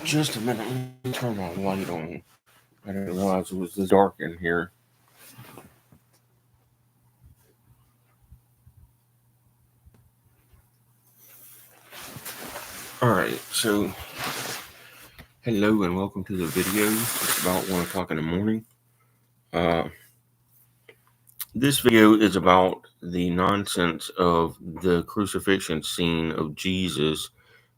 Just a minute. Let me turn my light on. I didn't realize it was this dark in here. Alright, so hello and welcome to the video. It's about 1 o'clock in the morning. This video is about the nonsense of the crucifixion scene of Jesus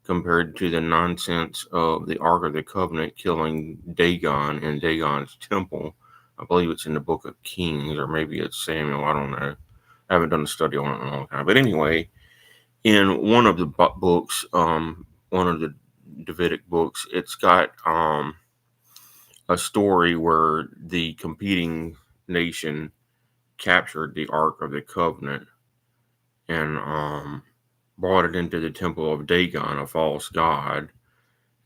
compared to the nonsense of the Ark of the Covenant killing Dagon in Dagon's temple. I believe it's in the book of Kings, or maybe it's Samuel. I don't know. I haven't done a study on it in a long time. But anyway, in one of the books, one of the Davidic books, it's got a story where the competing nation captured the Ark of the Covenant and brought it into the temple of Dagon, a false god.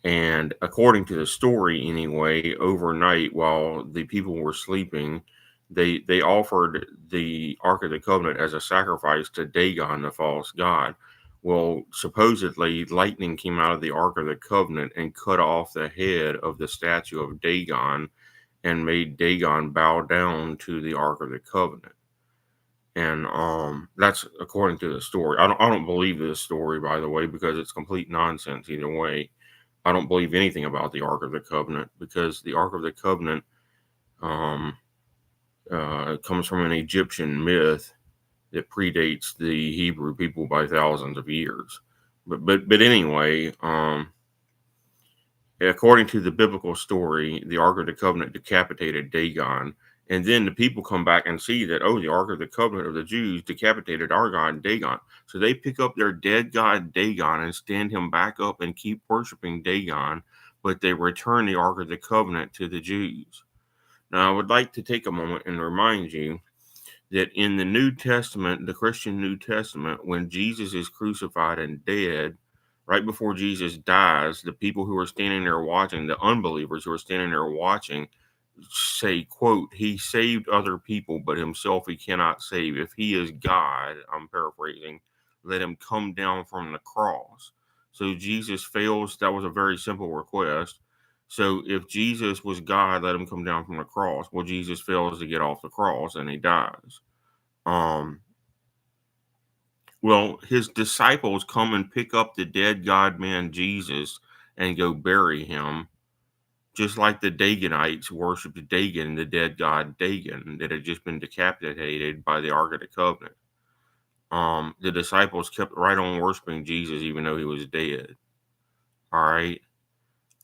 And according to the story, anyway, overnight while the people were sleeping, they offered the Ark of the Covenant as a sacrifice to Dagon, the false god. Well, supposedly lightning came out of the Ark of the Covenant and cut off the head of the statue of Dagon and made Dagon bow down to the Ark of the Covenant. And that's according to the story. I don't believe this story, by the way, because it's complete nonsense either way. I don't believe anything about the Ark of the Covenant because the Ark of the Covenant comes from an Egyptian myth that predates the Hebrew people by thousands of years. But anyway, according to the biblical story, the Ark of the Covenant decapitated Dagon. And then the people come back and see that, oh, the Ark of the Covenant of the Jews decapitated our god Dagon. So they pick up their dead god Dagon and stand him back up and keep worshiping Dagon, but they return the Ark of the Covenant to the Jews. Now, I would like to take a moment and remind you that in the New Testament, the Christian New Testament, when Jesus is crucified and dead, right before Jesus dies, the people who are standing there watching, the unbelievers who are standing there watching, say, quote, he saved other people, but himself he cannot save. If he is God, I'm paraphrasing, let him come down from the cross. So Jesus fails. That was a very simple request. So if Jesus was God, let him come down from the cross. Well, Jesus fails to get off the cross and he dies. Well, his disciples come and pick up the dead God man Jesus and go bury him, just like the Dagonites worshipped Dagon, the dead god Dagon, that had just been decapitated by the Ark of the Covenant. The disciples kept right on worshiping Jesus even though he was dead. All right.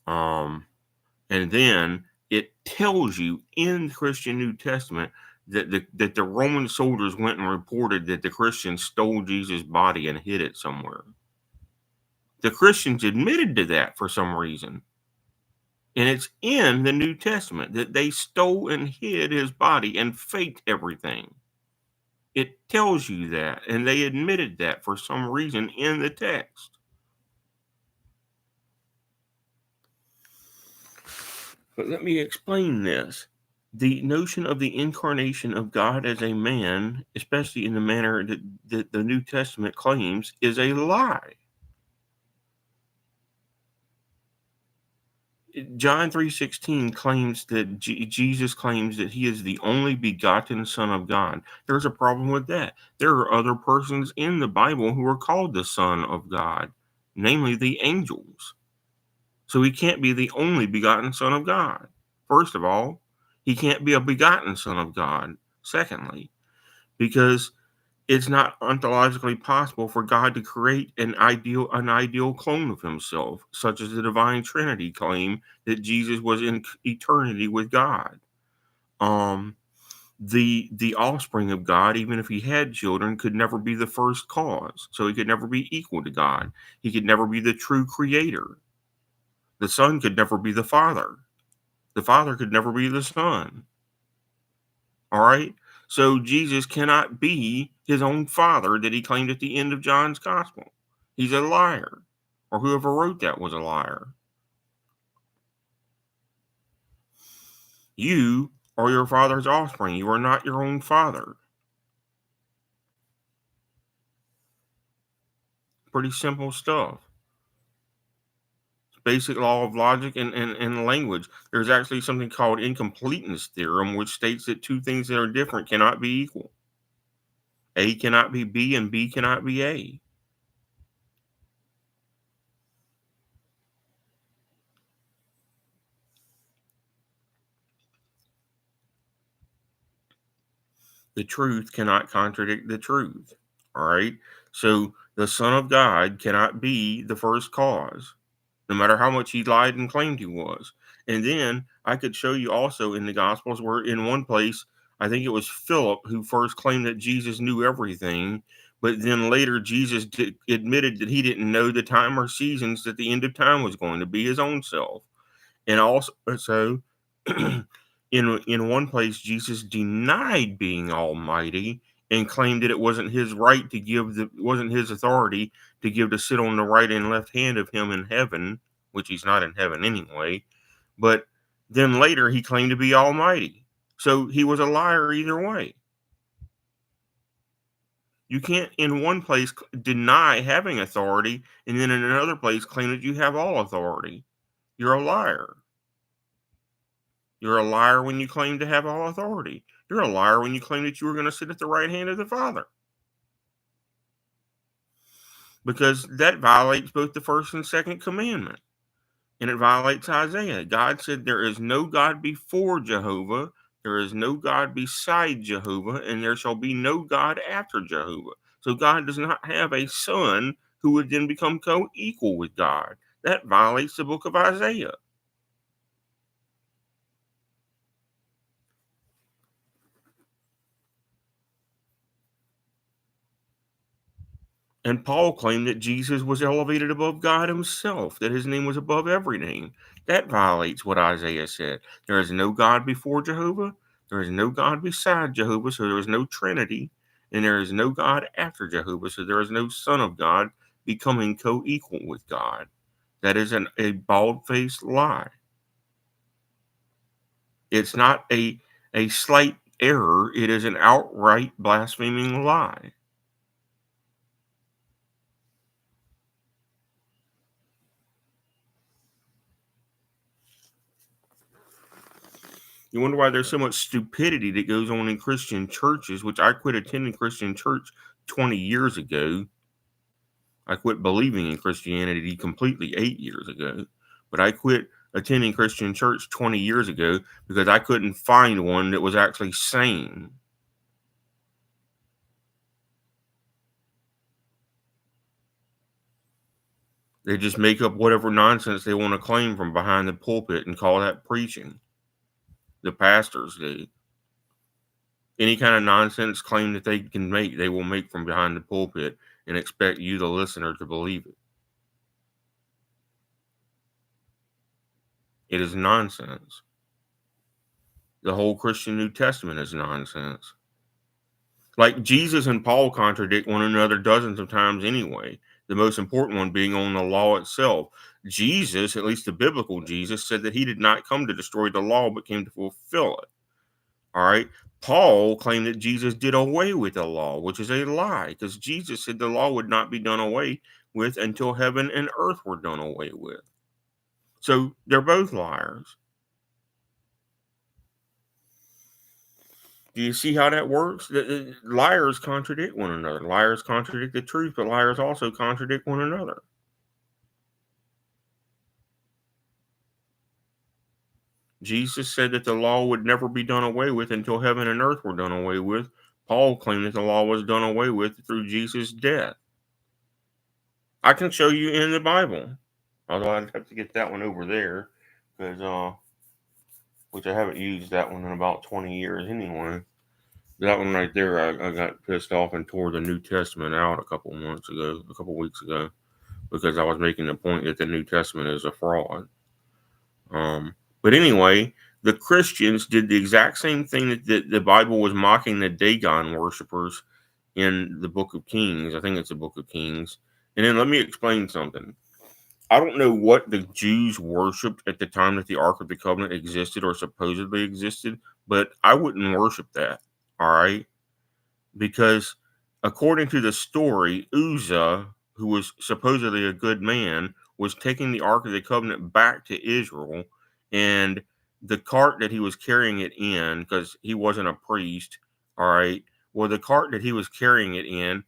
And then it tells you in the Christian New Testament that the Roman soldiers went and reported that the Christians stole Jesus' body and hid it somewhere. The Christians admitted to that for some reason. And it's in the New Testament that they stole and hid his body and faked everything. It tells you that, and they admitted that for some reason in the text. But let me explain this. The notion of the incarnation of God as a man, especially in the manner that the New Testament claims, is a lie. John 3:16 claims that Jesus claims that he is the only begotten Son of God. There's a problem with that. There are other persons in the Bible who are called the Son of God, namely the angels. So he can't be the only begotten Son of God. First of all, he can't be a begotten Son of God. Secondly, because it's not ontologically possible for God to create an ideal clone of himself, such as the divine Trinity claim that Jesus was in eternity with God. The offspring of God, even if he had children, could never be the first cause. So he could never be equal to God. He could never be the true creator. The Son could never be the Father. The Father could never be the Son. All right? So Jesus cannot be his own father that he claimed at the end of John's gospel. He's a liar. Or whoever wrote that was a liar. You are your father's offspring. You are not your own father. Pretty simple stuff. basic law of logic and language. There's actually something called incompleteness theorem, which states that two things that are different cannot be equal. A cannot be B and B cannot be A. The truth cannot contradict the truth. All right. So the Son of God cannot be the first cause, no matter how much he lied and claimed he was. And then I could show you also in the Gospels where, in one place, I think it was Philip who first claimed that Jesus knew everything, but then later Jesus admitted that he didn't know the time or seasons that the end of time was going to be his own self. And also, so in one place, Jesus denied being Almighty and claimed that it wasn't his right to give wasn't his authority to give to sit on the right and left hand of him in heaven, which he's not in heaven anyway. But then later he claimed to be Almighty. So he was a liar either way. You can't in one place deny having authority and then in another place claim that you have all authority. You're a liar. You're a liar when you claim to have all authority. You're a liar when you claim that you were going to sit at the right hand of the Father. Because that violates both the first and second commandment. And it violates Isaiah. God said, there is no God before Jehovah, there is no God beside Jehovah, and there shall be no God after Jehovah. So God does not have a son who would then become co-equal with God. That violates the book of Isaiah. And Paul claimed that Jesus was elevated above God himself, that his name was above every name. That violates what Isaiah said. There is no God before Jehovah, there is no God beside Jehovah, so there is no Trinity, and there is no God after Jehovah, so there is no Son of God becoming co equal with God. That is a bald faced lie. It's not a slight error, it is an outright blaspheming lie. You wonder why there's so much stupidity that goes on in Christian churches, which I quit attending Christian church 20 years ago. I quit believing in Christianity completely 8 years ago. But I quit attending Christian church 20 years ago because I couldn't find one that was actually sane. They just make up whatever nonsense they want to claim from behind the pulpit and call that preaching. The pastors do. Any kind of nonsense claim that they can make, they will make from behind the pulpit and expect you, the listener, to believe it. It is nonsense. The whole Christian New Testament is nonsense. Like Jesus and Paul contradict one another dozens of times anyway. The most important one being on the law itself. Jesus, at least the biblical Jesus, said that he did not come to destroy the law, but came to fulfill it. All right. Paul claimed that Jesus did away with the law, which is a lie, because Jesus said the law would not be done away with until heaven and earth were done away with. So they're both liars. Do you see how that works? Liars contradict one another. Liars contradict the truth, but liars also contradict one another. Jesus said that the law would never be done away with until heaven and earth were done away with. Paul claimed that the law was done away with through Jesus' death. I can show you in the Bible, although I'd have to get that one over there, because which I haven't used that one in about 20 years anyway. That one right there, I got pissed off and tore the New Testament out a couple weeks ago, because I was making the point that the New Testament is a fraud. But anyway, the Christians did the exact same thing that the Bible was mocking the Dagon worshippers in the Book of Kings. I think it's the Book of Kings. And then let me explain something. I don't know what the Jews worshipped at the time that the Ark of the Covenant existed or supposedly existed, but I wouldn't worship that. All right. Because according to the story, Uzzah, who was supposedly a good man, was taking the Ark of the Covenant back to Israel, and the cart that he was carrying it in, because he wasn't a priest, all right, well, the cart that he was carrying it in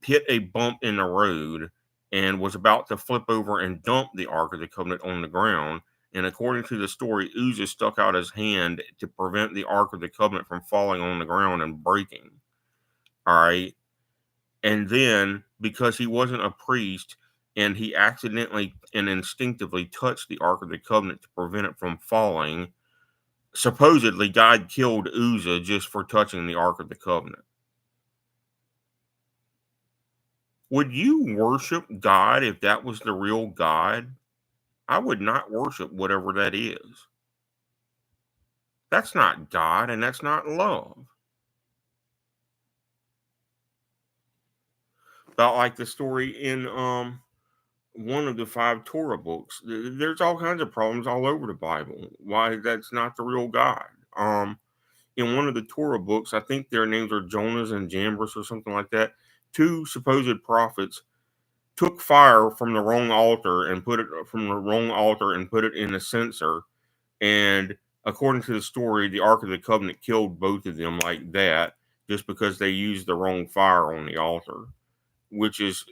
hit a bump in the road and was about to flip over and dump the Ark of the Covenant on the ground. And according to the story, Uzzah stuck out his hand to prevent the Ark of the Covenant from falling on the ground and breaking. All right. And then, because he wasn't a priest and he accidentally and instinctively touched the Ark of the Covenant to prevent it from falling, supposedly God killed Uzzah just for touching the Ark of the Covenant. Would you worship God if that was the real God? I would not worship whatever that is. That's not God and that's not love. About like the story in one of the 5 Torah books. There's all kinds of problems all over the Bible. Why that's not the real God. In one of the Torah books, I think their names are Jonas and Jambres or something like that. 2 supposed prophets took fire from the wrong altar and put it in a censer. And according to the story, the Ark of the Covenant killed both of them like that, just because they used the wrong fire on the altar, which is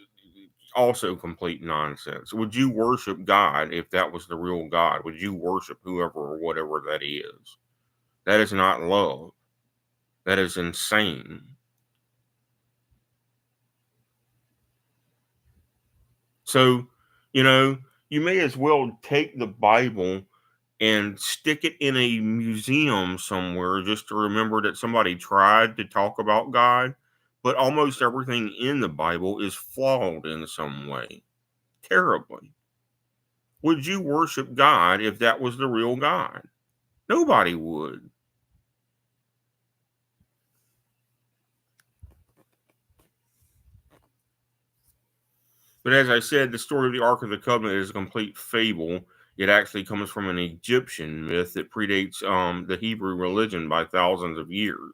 also complete nonsense. Would you worship God if that was the real God? Would you worship whoever or whatever that is? That is not love. That is insane. So, you may as well take the Bible and stick it in a museum somewhere just to remember that somebody tried to talk about God. But almost everything in the Bible is flawed in some way, terribly. Would you worship God if that was the real God? Nobody would. But as I said, the story of the Ark of the Covenant is a complete fable. It actually comes from an Egyptian myth that predates the Hebrew religion by thousands of years,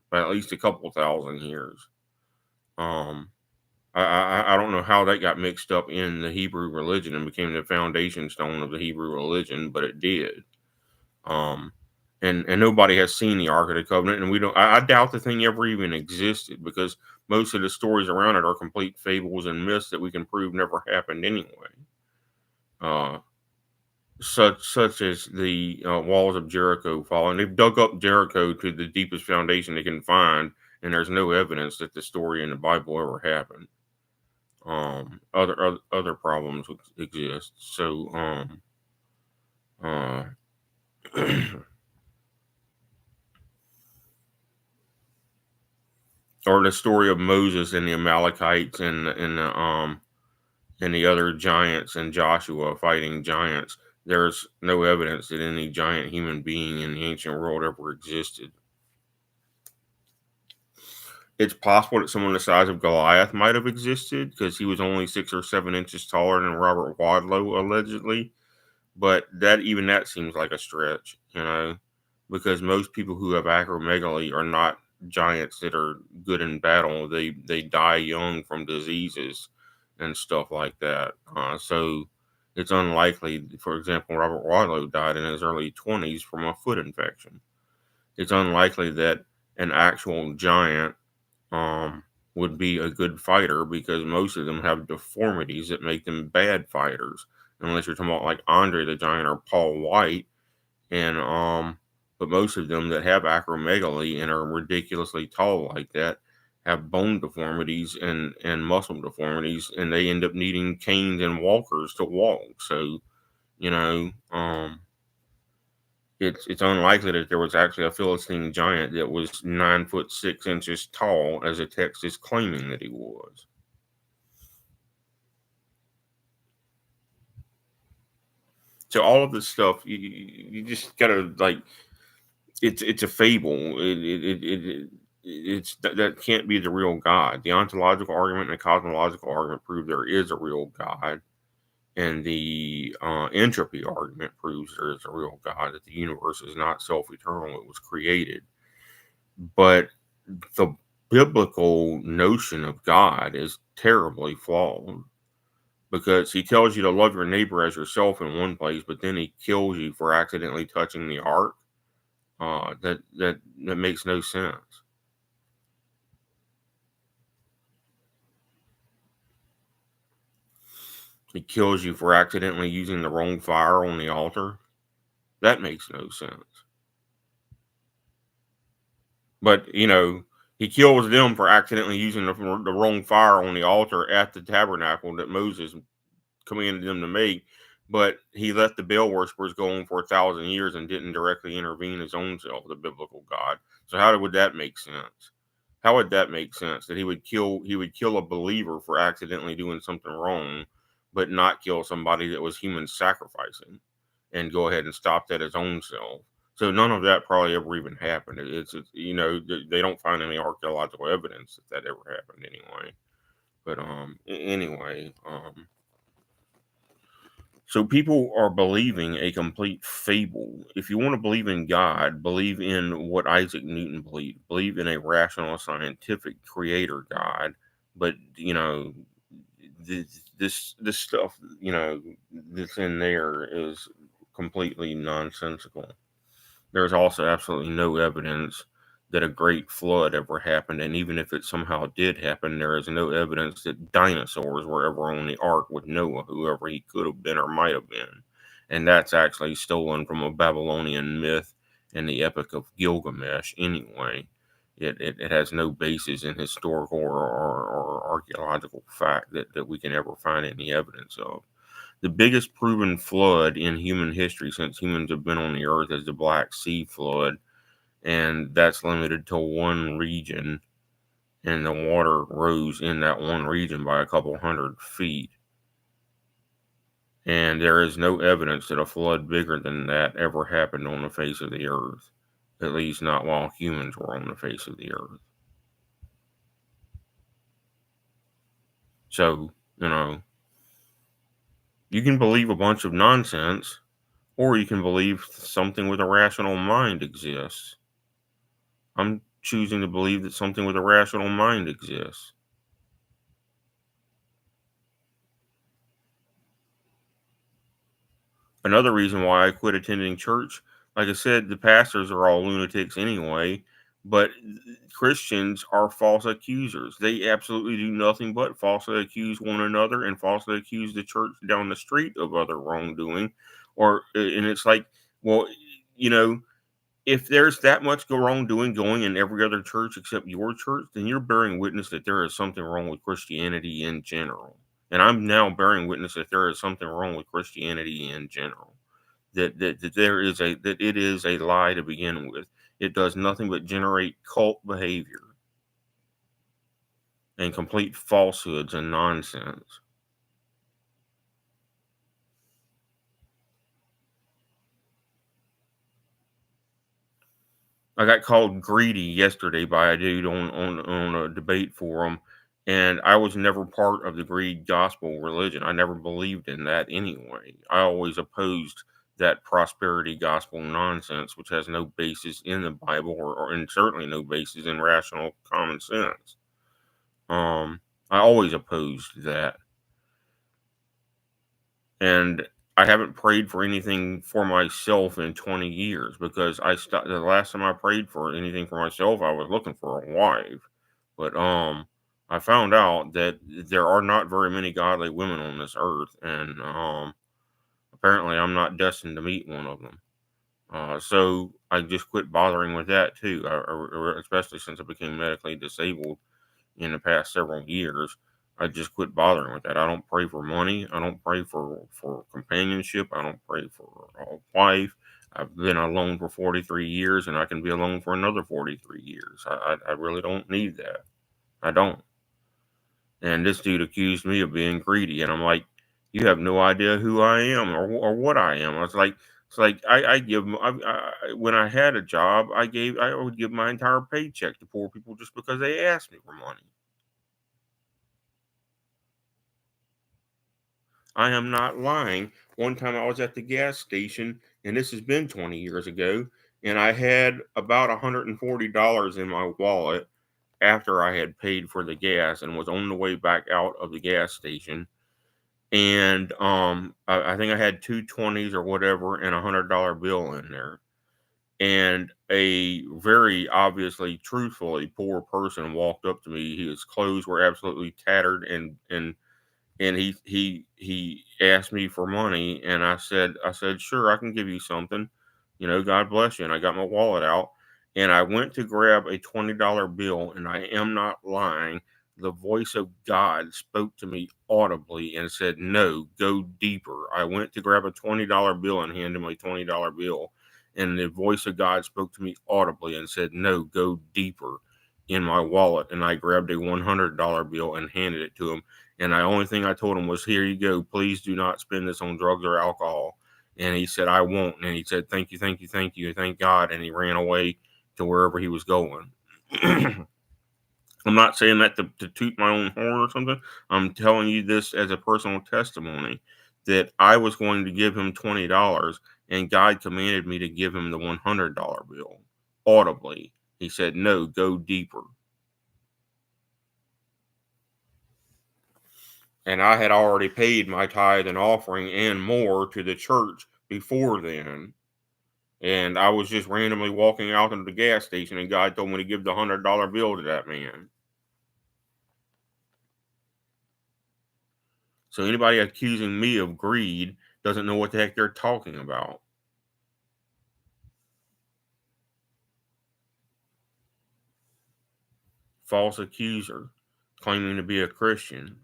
by at least a couple thousand years. Um, I don't know how that got mixed up in the Hebrew religion and became the foundation stone of the Hebrew religion, but it did. Um, and nobody has seen the Ark of the Covenant, and we don't. I doubt the thing ever even existed, because most of the stories around it are complete fables and myths that we can prove never happened anyway. Uh, such as the walls of Jericho falling. They've dug up Jericho to the deepest foundation they can find, and there's no evidence that the story in the Bible ever happened. Other problems exist. So uh, or the story of Moses and the Amalekites and the other giants and Joshua fighting giants. There's no evidence that any giant human being in the ancient world ever existed. It's possible that someone the size of Goliath might have existed, because he was only 6 or 7 inches taller than Robert Wadlow, allegedly. But that seems like a stretch, because most people who have acromegaly are not giants that are good in battle. They die young from diseases and stuff like that. So it's unlikely. For example, Robert Wadlow died in his early 20s from a foot infection. It's unlikely that an actual giant would be a good fighter, because most of them have deformities that make them bad fighters. Unless you're talking about like Andre the Giant or Paul White, and but most of them that have acromegaly and are ridiculously tall like that have bone deformities and muscle deformities, and they end up needing canes and walkers to walk. So, you know, um, it's unlikely that there was actually a Philistine giant that was 9 foot 6 inches tall, as the text is claiming that he was. So all of this stuff, you just gotta like, it's a fable. That can't be the real God. The ontological argument and the cosmological argument prove there is a real God, and the entropy argument proves there is a real God, that the universe is not self-eternal; it was created. But the biblical notion of God is terribly flawed. because he tells you to love your neighbor as yourself in one place, but then he kills you for accidentally touching the ark. That makes no sense. He kills you for accidentally using the wrong fire on the altar. That makes no sense. But he kills them for accidentally using the wrong fire on the altar at the tabernacle that Moses commanded them to make. But he let the Baal worshippers go on for 1,000 years and didn't directly intervene his own self, the biblical God. So how would that make sense? How would that make sense that he would kill a believer for accidentally doing something wrong, but not kill somebody that was human sacrificing, and go ahead and stop that his own self? So none of that probably ever even happened. It's they don't find any archaeological evidence that ever happened anyway. But anyway, so people are believing a complete fable. If you want to believe in God, believe in what Isaac Newton believed. Believe in a rational, scientific creator God. But this stuff that's in there is completely nonsensical. There's also absolutely no evidence that a great flood ever happened, and even if it somehow did happen, there is no evidence that dinosaurs were ever on the ark with Noah, whoever he could have been or might have been. And that's actually stolen from a Babylonian myth in the Epic of Gilgamesh anyway. It has no basis in historical or archaeological fact that we can ever find any evidence of. The biggest proven flood in human history since humans have been on the earth is the Black Sea flood, and that's limited to one region, and the water rose in that one region by a couple 100 feet. And there is no evidence that a flood bigger than that ever happened on the face of the earth, at least not while humans were on the face of the earth. So, you can believe a bunch of nonsense, or you can believe something with a rational mind exists. I'm choosing to believe that something with a rational mind exists. Another reason why I quit attending church, like I said, the pastors are all lunatics anyway, but Christians are false accusers. They absolutely do nothing but falsely accuse one another and falsely accuse the church down the street of other wrongdoing. And it's like, well, you know, if there's that much wrongdoing going in every other church except your church, then you're bearing witness that there is something wrong with Christianity in general. And I'm now bearing witness that there is something wrong with Christianity in general. That there is that it is a lie to begin with. It does nothing but generate cult behavior and complete falsehoods and nonsense. I got called greedy yesterday by a dude on a debate forum, and I was never part of the greed gospel religion. I never believed in that anyway. I always opposed that prosperity gospel nonsense, which has no basis in the Bible or and certainly no basis in rational common sense. I always opposed that. And I haven't prayed for anything for myself in 20 years because the last time I prayed for anything for myself, I was looking for a wife. But I found out that there are not very many godly women on this earth, and apparently I'm not destined to meet one of them. So I just quit bothering with that too, especially since I became medically disabled in the past several years. I just quit bothering with that. I don't pray for money. I don't pray for companionship. I don't pray for a wife. I've been alone for 43 years, and I can be alone for another 43 years. I really don't need that. I don't. And this dude accused me of being greedy, and I'm like, you have no idea who I am or what I am. It's like I give when I had a job, I would give my entire paycheck to poor people just because they asked me for money. I am not lying. One time I was at the gas station, and this has been 20 years ago, and I had about $140 in my wallet after I had paid for the gas and was on the way back out of the gas station. And I think I had two 20s or whatever and $100 bill in there. And a very obviously, truthfully poor person walked up to me. His clothes were absolutely tattered, and he asked me for money, and I said sure, I can give you something, God bless you. And I got my wallet out, and I went to grab a $20 bill, and I am not lying, the voice of God spoke to me audibly and said, no, go deeper. I went to grab a $20 bill and hand him a $20 bill, and the voice of God spoke to me audibly and said, no, go deeper in my wallet. And I grabbed a $100 bill and handed it to him, and the only thing I told him was, here you go. Please do not spend this on drugs or alcohol. And he said, I won't. And he said, thank you, thank you, thank you, thank God. And he ran away to wherever he was going. I'm not saying that to toot my own horn or something. I'm telling you this as a personal testimony that I was going to give him $20, and God commanded me to give him the $100 bill audibly. He said, no, go deeper. And I had already paid my tithe and offering and more to the church before then. And I was just randomly walking out into the gas station, and God told me to give the $100 bill to that man. So anybody accusing me of greed doesn't know what the heck they're talking about. False accuser claiming to be a Christian.